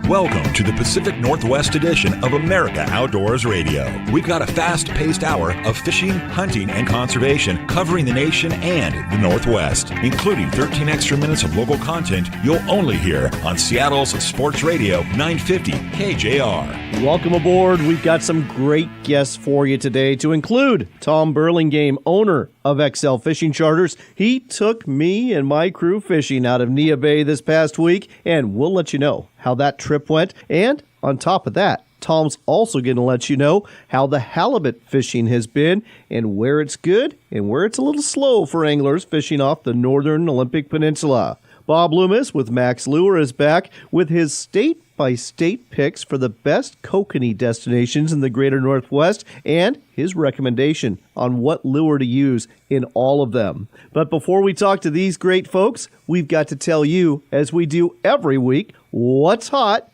Welcome to the Pacific Northwest edition of America Outdoors Radio. We've got a fast-paced hour of fishing, hunting, and conservation covering the nation and the Northwest, including 13 extra minutes of local content you'll only hear on Seattle's Sports Radio 950 KJR. Welcome aboard. We've got some great guests for you today, to include Tom Burlingame, owner of XL Fishing Charters. He took me and my crew fishing out of Neah Bay this past week, and we'll let you know how that trip went. And on top of that, Tom's also going to let you know how the halibut fishing has been and where it's good and where it's a little slow for anglers fishing off the northern Olympic Peninsula. Bob Loomis with Max Lure is back with his state-by-state picks for the best kokanee destinations in the greater Northwest and his recommendation on what lure to use in all of them. But before we talk to these great folks, we've got to tell you, as we do every week, what's hot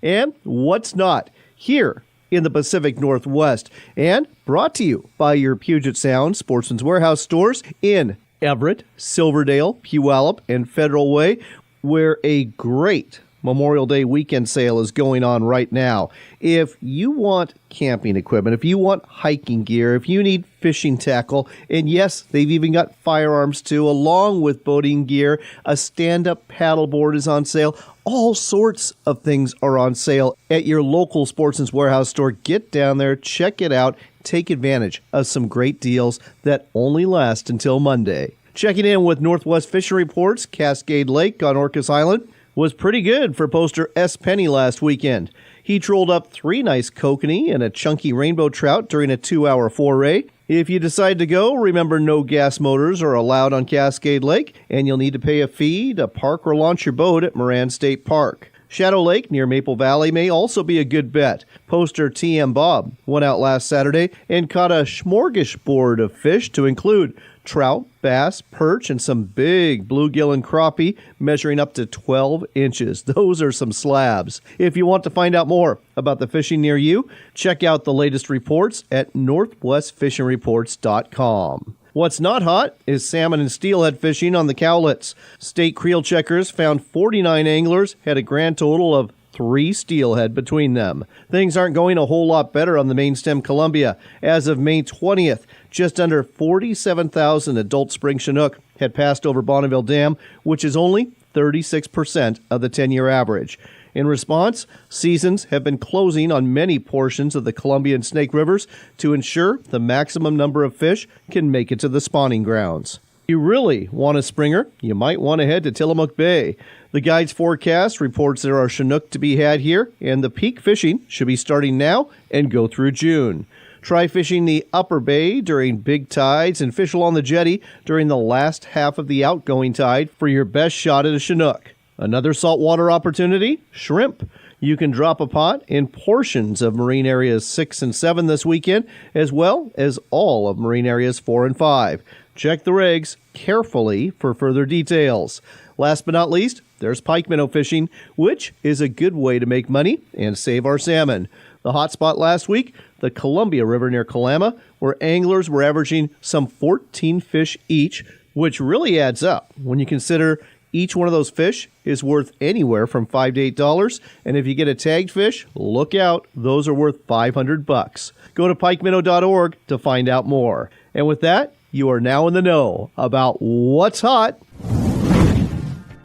and what's not here in the Pacific Northwest, and brought to you by your Puget Sound Sportsman's Warehouse stores in Everett, Silverdale, Puyallup, and Federal Way, where a great Memorial Day weekend sale is going on right now. If you want camping equipment, if you want hiking gear, if you need fishing tackle, and yes, they've even got firearms too, along with boating gear, a stand-up paddleboard is on sale. All sorts of things are on sale at your local Sportsman's Warehouse store. Get down there, check it out, take advantage of some great deals that only last until Monday. Checking in with Northwest Fishing Reports, Cascade Lake on Orcas Island was pretty good for poster S. Penny last weekend. He trolled up 3 nice kokanee and a chunky rainbow trout during a 2-hour foray. If you decide to go, remember no gas motors are allowed on Cascade Lake, and you'll need to pay a fee to park or launch your boat at Moran State Park. Shadow Lake near Maple Valley may also be a good bet. Poster TM Bob went out last Saturday and caught a smorgasbord of fish to include trout, bass, perch, and some big bluegill and crappie measuring up to 12 inches. Those are some slabs. If you want to find out more about the fishing near you, check out the latest reports at northwestfishingreports.com. What's not hot is salmon and steelhead fishing on the Cowlitz. State creel checkers found 49 anglers had a grand total of 3 steelhead between them. Things aren't going a whole lot better on the main stem Columbia. As of May 20th, just under 47,000 adult spring Chinook had passed over Bonneville Dam, which is only 36% of the 10-year average. In response, seasons have been closing on many portions of the Columbia and Snake Rivers to ensure the maximum number of fish can make it to the spawning grounds. If you really want a springer, you might want to head to Tillamook Bay. The guide's forecast reports there are Chinook to be had here, and the peak fishing should be starting now and go through June. Try fishing the upper bay during big tides and fish along the jetty during the last half of the outgoing tide for your best shot at a Chinook. Another saltwater opportunity, shrimp. You can drop a pot in portions of marine areas 6 and 7 this weekend, as well as all of marine areas 4 and 5. Check the regs carefully for further details. Last but not least, there's pike minnow fishing, which is a good way to make money and save our salmon. The hot spot last week, the Columbia River near Kalama, where anglers were averaging some 14 fish each, which really adds up when you consider each one of those fish is worth anywhere from $5 to $8, and if you get a tagged fish, look out, those are worth $500. Go to pikeminnow.org to find out more. And with that, you are now in the know about what's hot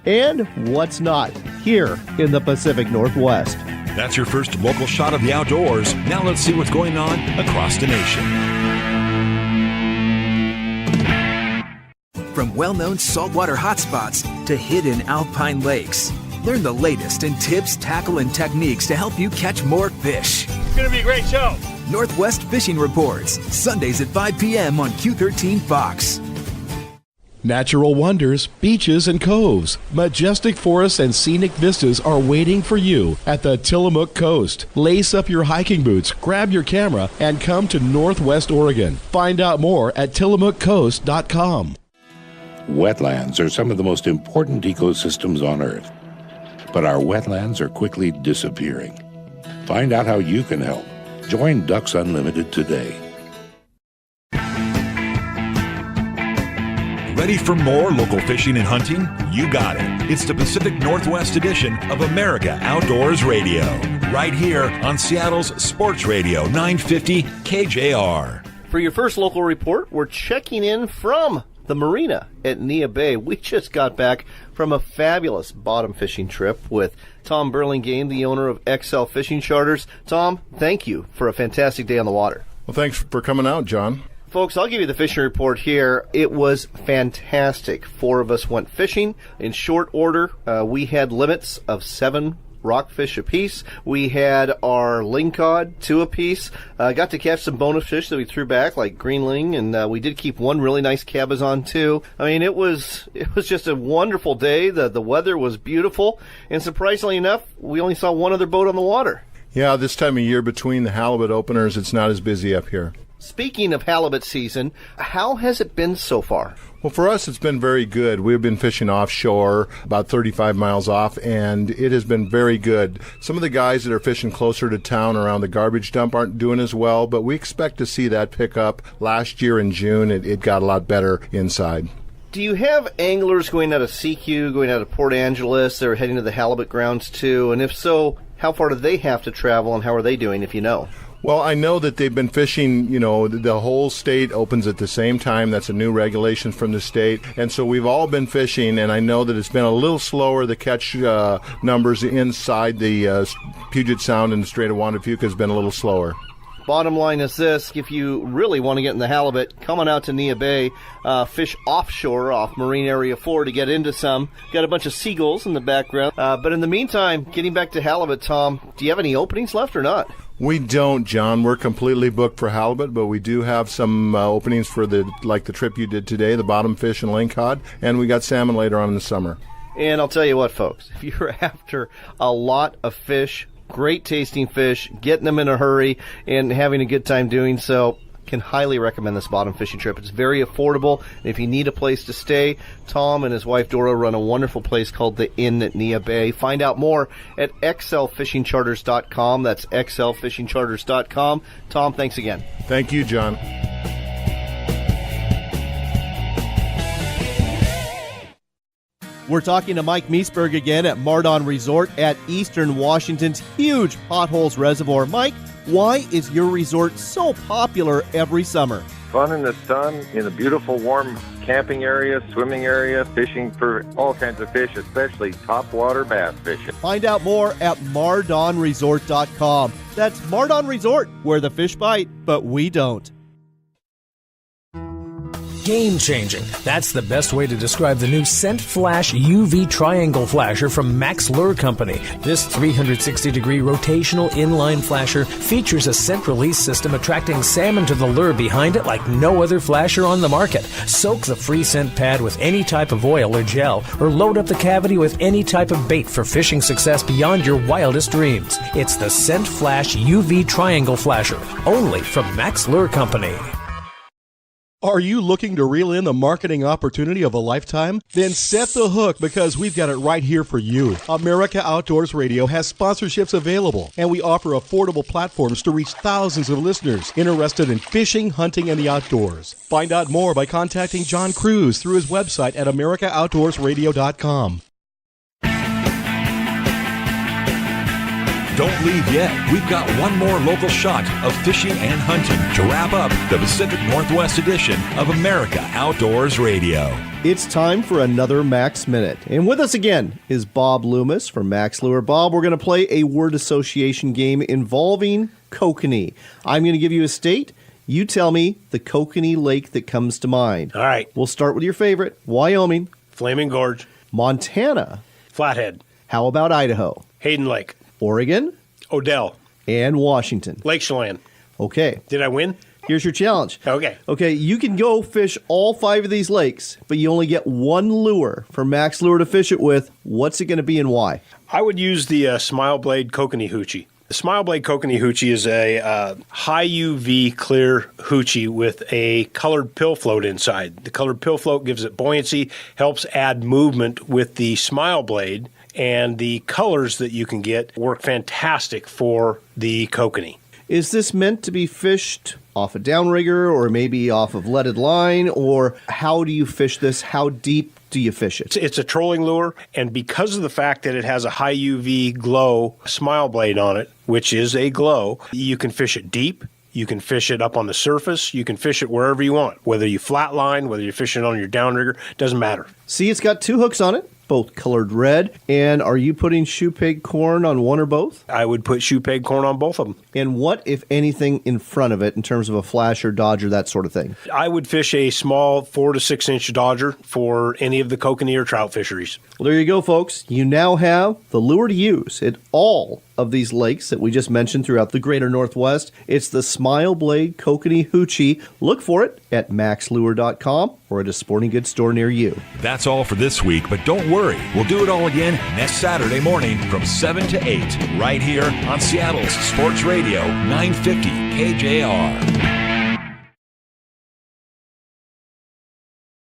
and what's not here in the Pacific Northwest. That's your first local shot of the outdoors. Now let's see what's going on across the nation. From well-known saltwater hotspots to hidden alpine lakes, learn the latest in tips, tackle, and techniques to help you catch more fish. It's going to be a great show. Northwest Fishing Reports, Sundays at 5 p.m. on Q13 Fox. Natural wonders, beaches, and coves, majestic forests, and scenic vistas are waiting for you at the Tillamook Coast. Lace up your hiking boots, grab your camera, and come to Northwest Oregon. Find out more at tillamookcoast.com. Wetlands are some of the most important ecosystems on Earth, but our wetlands are quickly disappearing. Find out how you can help. Join Ducks Unlimited today. Ready for more local fishing and hunting? You got it. It's the Pacific Northwest edition of America Outdoors Radio, right here on Seattle's Sports Radio 950 KJR. For your first local report, we're checking in from the marina at Neah Bay. We just got back from a fabulous bottom fishing trip with Tom Burlingame, the owner of XL Fishing Charters. Tom, thank you for a fantastic day on the water. Well, thanks for coming out, John. Folks, I'll give you the fishing report here. It was fantastic. 4 of us went fishing. In short order, we had limits of 7 rockfish apiece. We had our lingcod, 2 apiece. Got to catch some bonus fish that we threw back, like greenling, and we did keep one really nice cabezon too. I mean, it was just a wonderful day. The weather was beautiful, and surprisingly enough, we only saw one other boat on the water. Yeah, this time of year between the halibut openers, it's not as busy up here. Speaking of halibut season, how has it been so far? Well, for us, it's been very good. We've been fishing offshore, about 35 miles off, and it has been very good. Some of the guys that are fishing closer to town around the garbage dump aren't doing as well, but we expect to see that pick up. Last year in June, it got a lot better inside. Do you have anglers going out of CQ, going out of Port Angeles, that are heading to the halibut grounds too? And if so, how far do they have to travel, and how are they doing, if you know? Well, I know that they've been fishing, the whole state opens at the same time. That's a new regulation from the state. And so we've all been fishing, and I know that it's been a little slower. The catch numbers inside the Puget Sound and the Strait of Juan de Fuca has been a little slower. Bottom line is this: if you really want to get in the halibut, come on out to Neah Bay, fish offshore off Marine Area 4 to get into some. Got a bunch of seagulls in the background. But in the meantime, getting back to halibut, Tom, do you have any openings left or not? We don't, John. We're completely booked for halibut, but we do have some openings for the trip you did today, the bottom fish and lingcod, and we got salmon later on in the summer. And I'll tell you what, folks, if you're after a lot of fish, great tasting fish, getting them in a hurry, and having a good time doing so, can highly recommend this bottom fishing trip. It's very affordable. And if you need a place to stay, Tom and his wife Dora run a wonderful place called the Inn at Neah Bay. Find out more at xlfishingcharters.com. That's xlfishingcharters.com. Tom, thanks again. Thank you, John. We're talking to Mike Meisberg again at Mardon Resort at Eastern Washington's huge Potholes Reservoir. Mike, why is your resort so popular every summer? Fun in the sun, in a beautiful, warm camping area, swimming area, fishing for all kinds of fish, especially topwater bass fishing. Find out more at mardonresort.com. That's Mardon Resort, where the fish bite, but we don't. Game-changing. That's the best way to describe the new Scent Flash UV Triangle Flasher from Max Lure Company. This 360-degree rotational inline flasher features a scent release system attracting salmon to the lure behind it like no other flasher on the market. Soak the free scent pad with any type of oil or gel, or load up the cavity with any type of bait for fishing success beyond your wildest dreams. It's the Scent Flash UV Triangle Flasher, only from Max Lure Company. Are you looking to reel in the marketing opportunity of a lifetime? Then set the hook, because we've got it right here for you. America Outdoors Radio has sponsorships available, and we offer affordable platforms to reach thousands of listeners interested in fishing, hunting, and the outdoors. Find out more by contacting John Cruz through his website at americaoutdoorsradio.com. Don't leave yet. We've got one more local shot of fishing and hunting to wrap up the Pacific Northwest edition of America Outdoors Radio. It's time for another Max Minute. And with us again is Bob Loomis from Max Lure. Bob, we're going to play a word association game involving kokanee. I'm going to give you a state. You tell me the kokanee lake that comes to mind. All right. We'll start with your favorite, Wyoming. Flaming Gorge. Montana. Flathead. How about Idaho? Hayden Lake. Oregon. Odell. And Washington. Lake Chelan. Okay. Did I win? Here's your challenge. Okay, you can go fish all 5 of these lakes, but you only get one lure for Max Lure to fish it with. What's it going to be and why? I would use the Smile Blade Kokanee Hoochie. The Smile Blade Kokanee Hoochie is a high UV clear hoochie with a colored pill float inside. The colored pill float gives it buoyancy, helps add movement with the Smile Blade, and the colors that you can get work fantastic for the kokanee. Is this meant to be fished off a downrigger or maybe off of leaded line, or how do you fish this? How deep do you fish it? It's a trolling lure, and because of the fact that it has a high UV glow smile blade on it, which is a glow, you can fish it deep. You can fish it up on the surface. You can fish it wherever you want, whether you flatline, whether you're fishing on your downrigger, doesn't matter. See, it's got 2 hooks on it, both colored red. And are you putting shoe peg corn on one or both? I would put shoe peg corn on both of them. And what, if anything, in front of it in terms of a flasher, dodger, that sort of thing? I would fish a small 4 to 6 inch dodger for any of the kokanee or trout fisheries. Well, there you go, folks. You now have the lure to use at all of these lakes that we just mentioned throughout the greater Northwest. It's the Smile Blade Kokanee Hoochie. Look for it at maxlure.com or at a sporting goods store near you. That's all for this week, but don't worry. We'll do it all again next Saturday morning from 7 to 8, right here on Seattle's Sports Radio 950 KJR.